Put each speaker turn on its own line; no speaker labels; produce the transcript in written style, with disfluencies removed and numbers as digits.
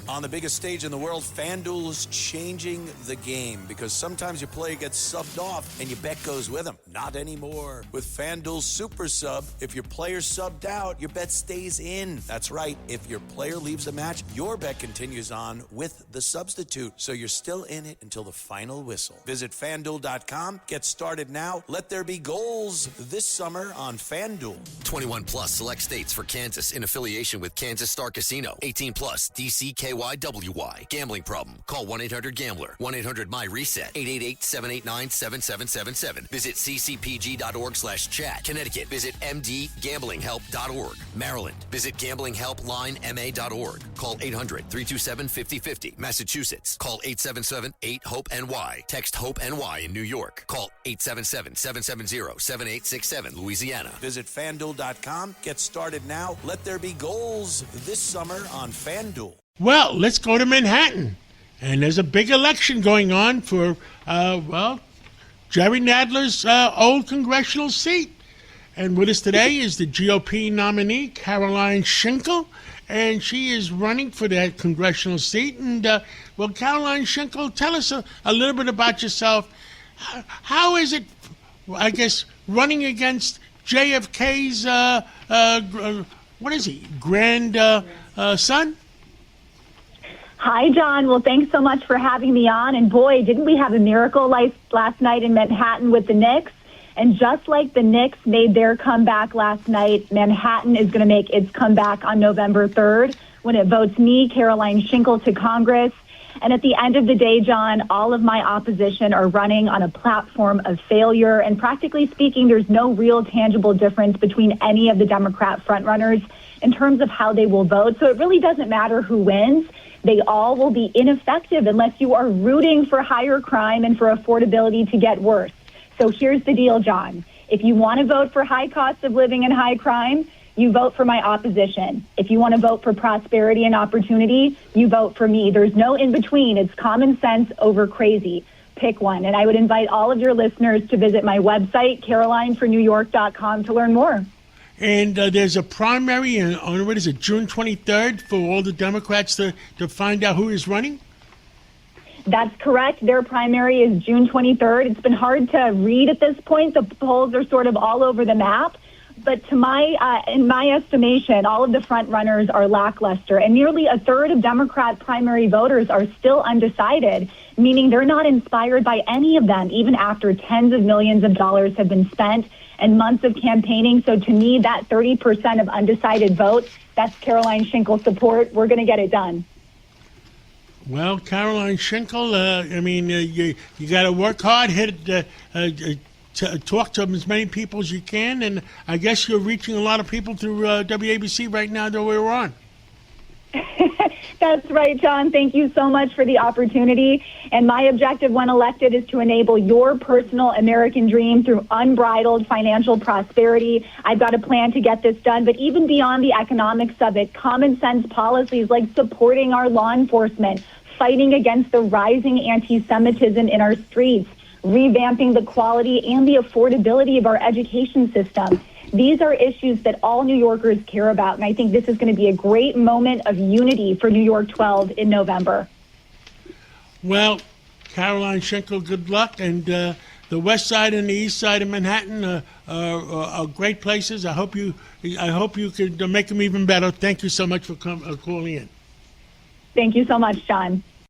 On the biggest stage in the world, FanDuel's changing the game because sometimes your player gets subbed off and your bet goes with them. Not anymore. With FanDuel's Super Sub, if your player's subbed out, your bet stays in. That's right. If your player leaves the match, your bet continues on with the substitute. So you're still in it until the final whistle. Visit FanDuel.com. Get started now. Let there be goals this summer on FanDuel.
21 plus select states for Kansas in affiliation with Kansas Star Casino. 18 plus DCKYWY. Gambling problem? Call 1-800-GAMBLER. 1-800-MY-RESET. 888-789-7777. Visit ccpg.org/chat. Connecticut. Visit mdgamblinghelp.org. Maryland. Visit gamblinghelplinema.org. Call 800-327-5050. Massachusetts. Call 877-8-HOPE-NY. Text HOPE-NY in New York. Call 877-770-7867. Louisiana.
Visit FanDuel.com. Get started now. Let there be goals this summer on FanDuel.
Well, let's go to Manhattan. And there's a big election going on for, Jerry Nadler's old congressional seat. And with us today is the GOP nominee, Caroline Shinkle. And she is running for that congressional seat. And, Caroline Shinkle, tell us a little bit about yourself. How is it, I guess, running against JFK's, grandson?
Hi, John. Well, thanks so much for having me on. And boy, didn't we have a miracle last night in Manhattan with the Knicks? And just like the Knicks made their comeback last night, Manhattan is going to make its comeback on November 3rd when it votes me, Caroline Shinkle, to Congress. And at the end of the day, John, all of my opposition are running on a platform of failure. And practically speaking, there's no real tangible difference between any of the Democrat frontrunners in terms of how they will vote. So it really doesn't matter who wins. They all will be ineffective unless you are rooting for higher crime and for affordability to get worse. So here's the deal, John. If you want to vote for high cost of living and high crime, you vote for my opposition. If you want to vote for prosperity and opportunity, you vote for me. There's no in between. It's common sense over crazy. Pick one. And I would invite all of your listeners to visit my website, carolinefornewyork.com, to learn more.
And there's a primary on, June 23rd for all the Democrats to find out who is running?
That's correct. Their primary is June 23rd. It's been hard to read at this point. The polls are sort of all over the map. But in my estimation, all of the front runners are lackluster. And nearly a third of Democrat primary voters are still undecided, meaning they're not inspired by any of them, even after tens of millions of dollars have been spent and months of campaigning. So to me, that 30% of undecided vote, that's Caroline Shinkle support. We're going to get it done.
Well, Caroline Shinkle, you got to work hard, talk to as many people as you can, and I guess you're reaching a lot of people through WABC right now that we're on.
That's right, John. Thank you so much for the opportunity. And my objective when elected is to enable your personal American dream through unbridled financial prosperity. I've got a plan to get this done. But even beyond the economics of it, common sense policies like supporting our law enforcement, fighting against the rising anti-Semitism in our streets, revamping the quality and the affordability of our education system. These are issues that all New Yorkers care about, and I think this is going to be a great moment of unity for New York 12 in November.
Well, Caroline Shinkle, good luck, and the west side and the east side of Manhattan are great places. I hope you could make them even better. Thank you so much for calling in.
Thank you so much, John.